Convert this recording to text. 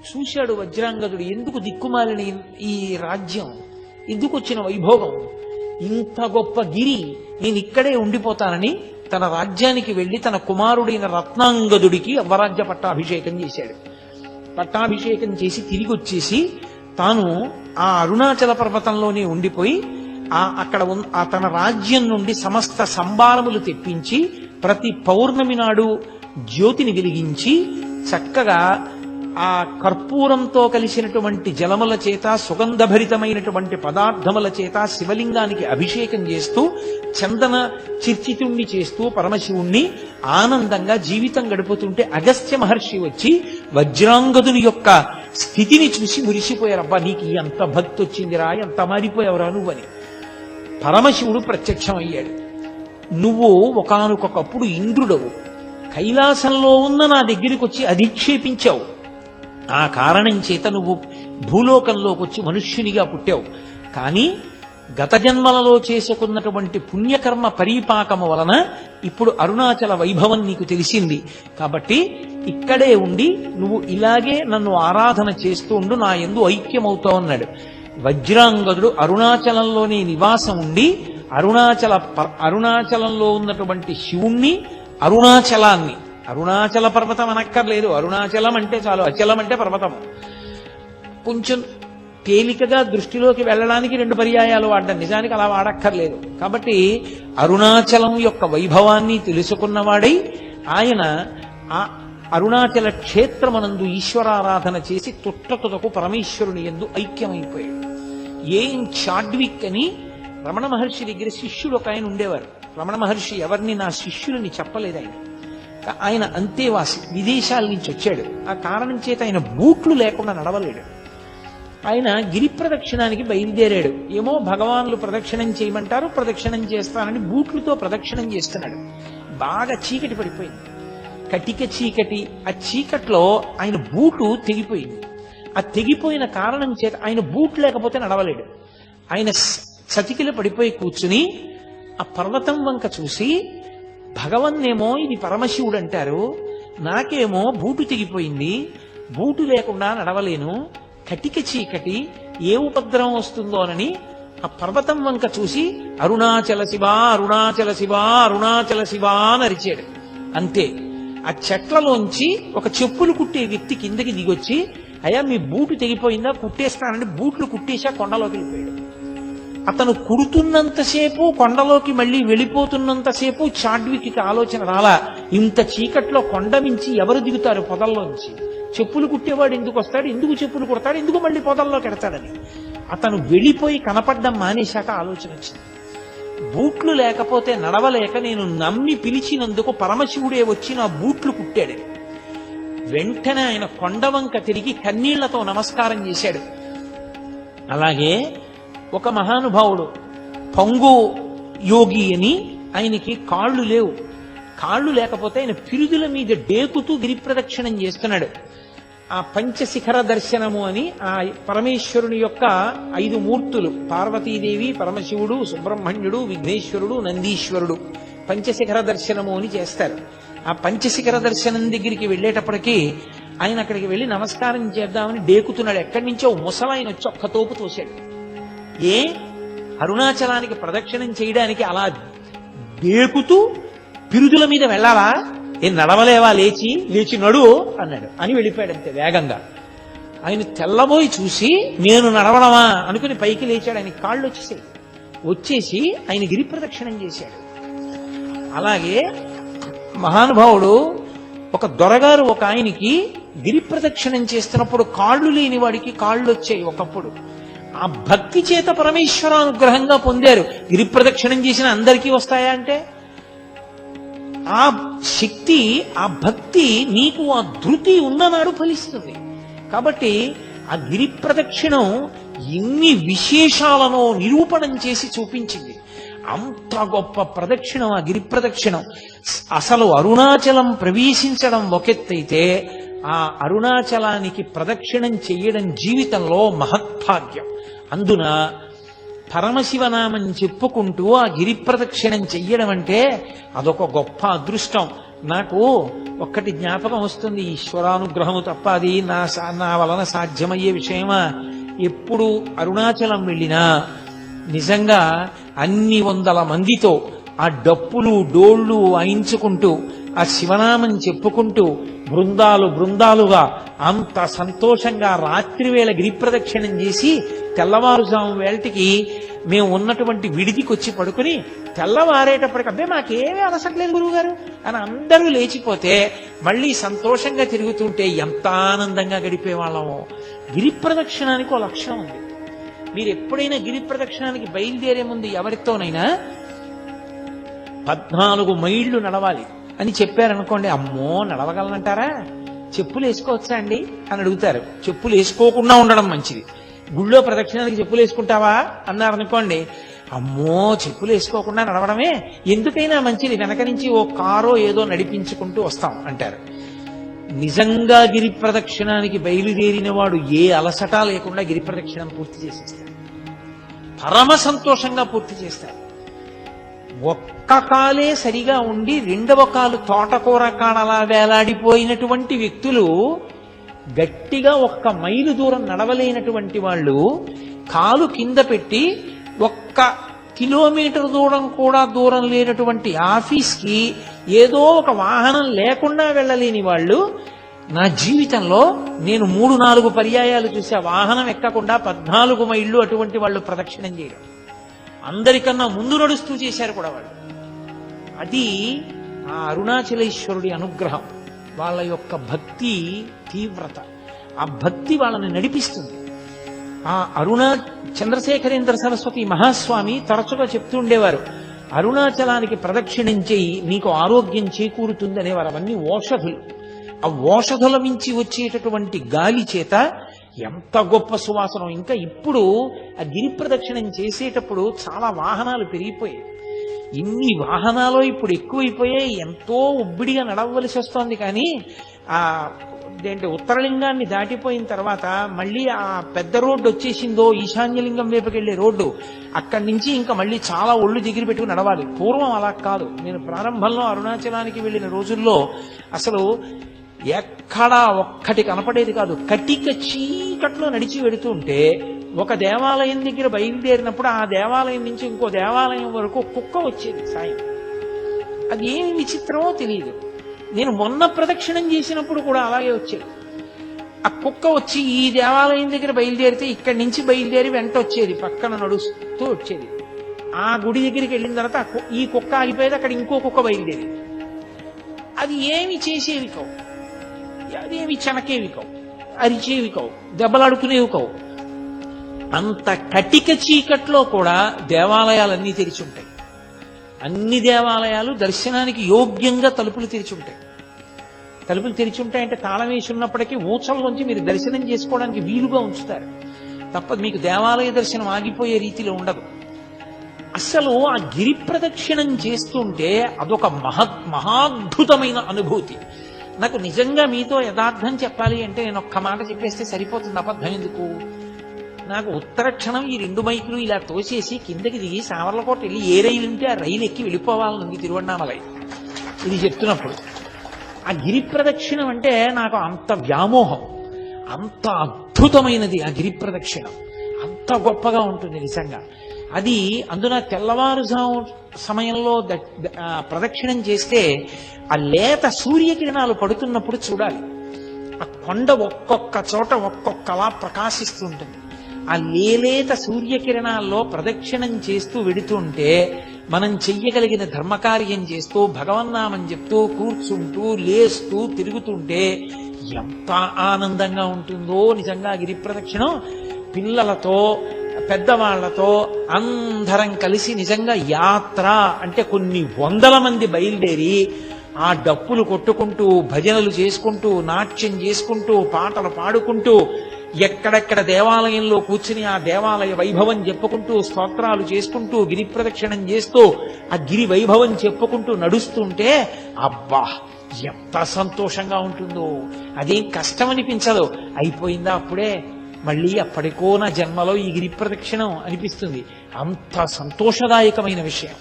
చూశాడు వజ్రాంగదుడు, ఎందుకు దిక్కుమాలిన ఈ రాజ్యం, ఎందుకు వచ్చిన వైభోగం, ఇంత గొప్ప గిరి, నేను ఇక్కడే ఉండిపోతానని తన రాజ్యానికి వెళ్లి తన కుమారుడైన రత్నాంగదుడికి అవరాజ్య పట్టాభిషేకం చేశాడు. పట్టాభిషేకం చేసి తిరిగి వచ్చేసి తాను ఆ అరుణాచల పర్వతంలోనే ఉండిపోయి అక్కడ తన రాజ్యం నుండి సమస్త సంభారములు తెప్పించి ప్రతి పౌర్ణమి నాడు జ్యోతిని వెలిగించి చక్కగా ఆ కర్పూరంతో కలిసినటువంటి జలముల చేత సుగంధభరితమైనటువంటి పదార్థముల చేత శివలింగానికి అభిషేకం చేస్తూ చందన చిర్చితుణ్ణి చేస్తూ పరమశివుణ్ణి ఆనందంగా జీవితం గడుపుతుంటే అగస్త్య మహర్షి వచ్చి వజ్రాంగదుని యొక్క స్థితిని చూసి మురిసిపోయారబ్బా, నీకు ఎంత భక్తి వచ్చిందిరా, ఎంత మారిపోయావురా నువ్వని. పరమశివుడు ప్రత్యక్షమయ్యాడు. నువ్వు ఒకానొకప్పుడు ఇంద్రుడవు, కైలాసంలో ఉన్న నా దగ్గరికి వచ్చి అధిక్షేపించావు, ఆ కారణం చేత నువ్వు భూలోకంలోకి వచ్చి మనుష్యునిగా పుట్టావు. కానీ గత జన్మలలో చేసుకున్నటువంటి పుణ్యకర్మ పరిపాకము వలన ఇప్పుడు అరుణాచల వైభవం నీకు తెలిసింది. కాబట్టి ఇక్కడే ఉండి నువ్వు ఇలాగే నన్ను ఆరాధన చేస్తూ ఉండు, నా యందు ఐక్యమవుతావు అన్నాడు. వజ్రాంగదుడు అరుణాచలంలోనే నివాసం ఉండి అరుణాచలంలో ఉన్నటువంటి శివుణ్ణి, అరుణాచలాన్ని, అరుణాచల పర్వతం అనక్కర్లేదు, అరుణాచలం అంటే చాలు, అచలం అంటే పర్వతం. కొంచెం తేలికగా దృష్టిలోకి వెళ్ళడానికి 2 పర్యాయాలు వాడడం, నిజానికి అలా వాడక్కర్లేదు. కాబట్టి అరుణాచలం యొక్క వైభవాన్ని తెలుసుకున్నవాడై ఆయన ఆ అరుణాచల క్షేత్రమనందు ఈశ్వరారాధన చేసి తుట్టతుదకు పరమేశ్వరుని యందు ఐక్యమైపోయాడు. ఏం చాడ్విక్ అని రమణ మహర్షి దగ్గర శిష్యుడు ఒక ఆయన ఉండేవారు. రమణ మహర్షి ఎవరిని నా శిష్యులని చెప్పలేదు. ఆయన అంతేవాసి, విదేశాల నుంచి వచ్చాడు. ఆ కారణం చేత ఆయన బూట్లు లేకుండా నడవలేడు. ఆయన గిరి ప్రదక్షిణానికి బయలుదేరాడు. ఏమో భగవానులు ప్రదక్షిణం చేయమంటారు, ప్రదక్షిణం చేస్తానని బూట్లతో ప్రదక్షిణం చేస్తున్నాడు. బాగా చీకటి పడిపోయింది, కటిక చీకటి. ఆ చీకట్లో ఆయన బూటు తెగిపోయింది. ఆ తెగిపోయిన కారణం చేత ఆయన బూట్ లేకపోతే నడవలేడు. ఆయన చతికిలు పడిపోయి కూర్చుని ఆ పర్వతం వంక చూసి, భగవన్నేమో ఇది పరమశివుడు అంటారు, నాకేమో బూటు తెగిపోయింది, బూటు లేకుండా నడవలేను, కటిక చీకటి, ఏ ఉపద్రవం వస్తుందోనని ఆ పర్వతం వంక చూసి అరుణాచల శివ, అరుణాచల శివ, అరుణాచల శివ అని అరిచాడు. అంతే. ఆ చెట్లలోంచి ఒక చెప్పులు కుట్టే వ్యక్తి కిందకి దిగొచ్చి, అయ్యా మీ బూటు తెగిపోయిందా, కుట్టేస్తానని బూట్లు కుట్టేసి ఆ కొండలోకి వెళ్ళిపోయాడు. అతను కుడుతున్నంతసేపు, కొండలోకి మళ్ళీ వెళ్ళిపోతున్నంతసేపు చాడ్విక్కి ఆలోచన రాలా, ఇంత చీకట్లో కొండ మించి ఎవరు దిగుతారు పొదల్లోంచి, చెప్పులు కుట్టేవాడు ఎందుకు వస్తాడు, ఎందుకు చెప్పులు కుడతాడు, ఎందుకు మళ్ళీ పొదల్లోకి ఎడతాడని. అతను వెళ్ళిపోయి కనపడ్డం మానేశాక ఆలోచన వచ్చింది, బూట్లు లేకపోతే నడవలేక నేను నమ్మి పిలిచినందుకు పరమశివుడే వచ్చి నా బూట్లు కుట్టాడు. వెంటనే ఆయన కొండవంక తిరిగి కన్నీళ్లతో నమస్కారం చేశాడు. అలాగే ఒక మహానుభావుడు పంగు యోగి అని, ఆయనకి కాళ్ళు లేవు. కాళ్ళు లేకపోతే ఆయన పిరుదుల మీద డేకుతూ గిరి ప్రదక్షిణం చేస్తున్నాడు. ఆ పంచశిఖర దర్శనము అని ఆ పరమేశ్వరుని యొక్క 5 మూర్తులు, పార్వతీదేవి, పరమశివుడు, సుబ్రహ్మణ్యుడు, విఘ్నేశ్వరుడు, నందీశ్వరుడు, పంచశిఖర దర్శనము అని చేస్తారు. ఆ పంచశిఖర దర్శనం దగ్గరికి వెళ్ళేటప్పటికీ ఆయన అక్కడికి వెళ్ళి నమస్కారం చేద్దామని డేకుతున్నాడు. ఎక్కడి నుంచో ముసలాయన వచ్చి ఒక్క తోపు తోశాడు. ఏ అరుణాచలానికి ప్రదక్షిణం చేయడానికి అలా డేకుతూ పిరుదుల మీద వెళ్ళాలా, ఏం నడవలేవా, లేచి నడు అన్నాడు. అని వెళ్ళిపోయాడు అంతే వేగంగా. ఆయన తెల్లబోయి చూసి నేను నడవడమా అనుకుని పైకి లేచాడు. ఆయన కాళ్ళు వచ్చేసి ఆయన గిరి ప్రదక్షిణం చేశాడు. అలాగే మహానుభావుడు ఒక దొరగారు ఒక ఆయనకి గిరి ప్రదక్షిణం చేస్తున్నప్పుడు కాళ్ళు లేని వాడికి కాళ్ళు వచ్చాయి ఒకప్పుడు. ఆ భక్తి చేత పరమేశ్వరానుగ్రహంగా పొందారు. గిరి ప్రదక్షిణం చేసిన అందరికీ వస్తాయా అంటే, ఆ శక్తి, ఆ భక్తి నీకు ఆ ధృతి ఉన్ననాడు ఫలిస్తుంది. కాబట్టి ఆ గిరి ప్రదక్షిణం ఎన్ని విశేషాలను నిరూపణం చేసి చూపించింది. అంత గొప్ప ప్రదక్షిణం ఆ గిరి ప్రదక్షిణం. అసలు అరుణాచలం ప్రవేశించడం ఒకెత్తైతే, ఆ అరుణాచలానికి ప్రదక్షిణం చెయ్యడం జీవితంలో మహత్భాగ్యం. అందున పరమశివనామం చెప్పుకుంటూ ఆ గిరి ప్రదక్షిణం చెయ్యడం అంటే అదొక గొప్ప అదృష్టం. నాకు ఒక్కటి జ్ఞాపకం వస్తుంది, ఈశ్వరానుగ్రహము తప్ప అది నా వలన సాధ్యమయ్యే విషయమా? ఎప్పుడు అరుణాచలం వెళ్ళినా నిజంగా అన్ని వందల మందితో ఆ డప్పులు డోళ్లు వాయించుకుంటూ ఆ శివనామం చెప్పుకుంటూ బృందాలుగా అంత సంతోషంగా రాత్రివేళ గిరిప్రదక్షిణం చేసి తెల్లవారుజాము వేళటికి మేము ఉన్నటువంటి విడిదికి వచ్చి పడుకుని తెల్లవారేటప్పటికి అబ్బే మాకేమీ అలసట్లేదు గురువుగారు అని అందరూ లేచిపోతే మళ్ళీ సంతోషంగా తిరుగుతుంటే ఎంత ఆనందంగా గడిపేవాళ్ళమో. గిరిప్రదక్షిణానికి ఒక లక్షణం ఉంది. మీరు ఎప్పుడైనా గిరిప్రదక్షిణానికి బయలుదేరే ముందు ఎవరితోనైనా 14 మైళ్ళు నడవాలి అని చెప్పారనుకోండి, అమ్మో నడవగలనంటారా, చెప్పులు వేసుకోవచ్చా అండి అని అడుగుతారు. చెప్పులు వేసుకోకుండా ఉండడం మంచిది. గుళ్ళో ప్రదక్షిణానికి చెప్పులు వేసుకుంటావా అన్నారనుకోండి, అమ్మో చెప్పులు వేసుకోకుండా నడవడమే ఎందుకైనా మంచిది, వెనక నుంచి ఓ కారో ఏదో నడిపించుకుంటూ వస్తాం అంటారు. నిజంగా గిరి ప్రదక్షిణానికి బయలుదేరిన వాడు ఏ అలసట లేకుండా గిరి ప్రదక్షిణం పూర్తి చేసేస్తాడు. పరమ సంతోషంగా పూర్తి చేస్తాడు. ఒక్క కాలే సరిగా ఉండి రెండవ కాలు తోటకూర కాడలా వేలాడిపోయినటువంటి వ్యక్తులు, గట్టిగా 1 మైలు దూరం నడవలేనటువంటి వాళ్ళు కాలు కింద పెట్టి 1 కిలోమీటర్ దూరం లేనటువంటి ఆఫీస్కి ఏదో ఒక వాహనం లేకుండా వెళ్ళలేని వాళ్ళు, నా జీవితంలో నేను 3-4 పర్యాయాలు చూసా వాహనం ఎక్కకుండా 14 మైళ్ళు అటువంటి వాళ్ళు ప్రదక్షిణం చేయడం. అందరికన్నా ముందు నడుస్తూ చేశారు కూడా వాళ్ళు. అది ఆ అరుణాచలేశ్వరుడి అనుగ్రహం, వాళ్ళ యొక్క భక్తి తీవ్రత. ఆ భక్తి వాళ్ళని నడిపిస్తుంది. ఆ చంద్రశేఖరేంద్ర సరస్వతి మహాస్వామి తరచుగా చెప్తూ ఉండేవారు, అరుణాచలానికి ప్రదక్షిణం చేయి నీకు ఆరోగ్యం చేకూరుతుంది అనేవారు. అవన్నీ ఓషధులు. ఆ ఓషధుల నుంచి వచ్చేటటువంటి గాలి చేత ఎంత గొప్ప సువాసనం. ఇంకా ఇప్పుడు ఆ గిరి ప్రదక్షిణం చేసేటప్పుడు చాలా వాహనాలు పెరిగిపోయాయి. ఇన్ని వాహనాలు ఇప్పుడు ఎక్కువైపోయాయి. ఎంతో ఉబ్బిడిగా నడవలసి వస్తోంది. కానీ ఉత్తరలింగాన్ని దాటిపోయిన తర్వాత మళ్ళీ ఆ పెద్ద రోడ్డు వచ్చేసిందో, ఈశాన్యలింగం వైపుకి వెళ్ళే రోడ్డు, అక్కడి నుంచి ఇంకా మళ్ళీ చాలా ఒళ్ళు దిగిరి పెట్టుకుని నడవాలి. పూర్వం అలా కాదు. నేను ప్రారంభంలో అరుణాచలానికి వెళ్ళిన రోజుల్లో అసలు ఎక్కడా ఒక్కటి కనపడేది కాదు. కటిక చీకట్లో నడిచి వెడుతూ ఉంటే ఒక దేవాలయం దగ్గర బయలుదేరినప్పుడు ఆ దేవాలయం నుంచి ఇంకో దేవాలయం వరకు కుక్క వచ్చేది సాయం. అది ఏమి విచిత్రమో తెలియదు. నేను మొన్న ప్రదక్షిణం చేసినప్పుడు కూడా అలాగే వచ్చేది. ఆ కుక్క వచ్చి ఈ దేవాలయం దగ్గర బయలుదేరితే ఇక్కడి నుంచి బయలుదేరి వెంట వచ్చేది, పక్కన నడుస్తూ వచ్చేది. ఆ గుడి దగ్గరికి వెళ్ళిన తర్వాత ఈ కుక్క ఆగిపోయేది, అక్కడ ఇంకో కుక్క బయలుదేరేది. అది ఏమి చేసేవి కావు, అదేమి చెనకేవి కావు, అరిచేవి కావు, దెబ్బలాడుకునేవి కావు. అంత కటిక చీకట్లో కూడా దేవాలయాలన్నీ తెరిచి ఉంటాయి. అన్ని దేవాలయాలు దర్శనానికి యోగ్యంగా తలుపులు తెరిచి ఉంటాయి. తలుపులు తెరిచి ఉంటాయంటే తాళం వేసి ఉన్నప్పటికీ ఊచల్లోంచి మీరు దర్శనం చేసుకోవడానికి వీలుగా ఉంచుతారు తప్ప మీకు దేవాలయ దర్శనం ఆగిపోయే రీతిలో ఉండదు. అసలు ఆ గిరి ప్రదక్షిణం చేస్తుంటే అదొక మహాద్భుతమైన అనుభూతి. నాకు నిజంగా మీతో యథార్థం చెప్పాలి అంటే నేను ఒక్క మాట చెప్పేస్తే సరిపోతుంది, అబద్ధం ఎందుకు. నాకు ఉత్తర క్షణం ఈ 2 మైకులు ఇలా తోసేసి కిందకి దిగి సావర్లకోట వెళ్ళి ఏ రైలు ఉంటే ఆ రైలు ఎక్కి వెళ్ళిపోవాలనుంది తిరువണ്ണామలై. ఇది చెప్తున్నప్పుడు ఆ గిరి ప్రదక్షిణం అంటే నాకు అంత వ్యామోహం, అంత అద్భుతమైనది ఆ గిరి ప్రదక్షిణం, అంత గొప్పగా ఉంటుంది నిజంగా. అది అందున తెల్లవారుజాము సమయంలో ప్రదక్షిణం చేస్తే ఆ లేత సూర్యకిరణాలు పడుతున్నప్పుడు చూడాలి. ఆ కొండ ఒక్కొక్క చోట ఒక్కొక్కలా ప్రకాశిస్తూ ఉంటుంది. ఆ లేలేత సూర్యకిరణాల్లో ప్రదక్షిణం చేస్తూ వెడుతుంటే మనం చెయ్యగలిగిన ధర్మకార్యం చేస్తూ భగవన్నామం చెప్తూ కూర్చుంటూ లేస్తూ తిరుగుతుంటే ఎంత ఆనందంగా ఉంటుందో నిజంగా గిరి ప్రదక్షిణం. పిల్లలతో పెద్దవాళ్లతో అందరం కలిసి నిజంగా యాత్ర అంటే కొన్ని 100 మంది బయలుదేరి ఆ డప్పులు కొట్టుకుంటూ భజనలు చేసుకుంటూ నాట్యం చేసుకుంటూ పాటలు పాడుకుంటూ ఎక్కడెక్కడ దేవాలయంలో కూర్చుని ఆ దేవాలయ వైభవం చెప్పుకుంటూ స్తోత్రాలు చేసుకుంటూ గిరి ప్రదక్షిణం చేస్తూ ఆ గిరి వైభవం చెప్పుకుంటూ నడుస్తుంటే అబ్బా ఎంత సంతోషంగా ఉంటుందో. అదేం కష్టం అనిపించదు. అయిపోయిందా అప్పుడే, మళ్ళీ అప్పటికో నా జన్మలో ఈ గిరి ప్రదక్షిణం అనిపిస్తుంది. అంత సంతోషదాయకమైన విషయం.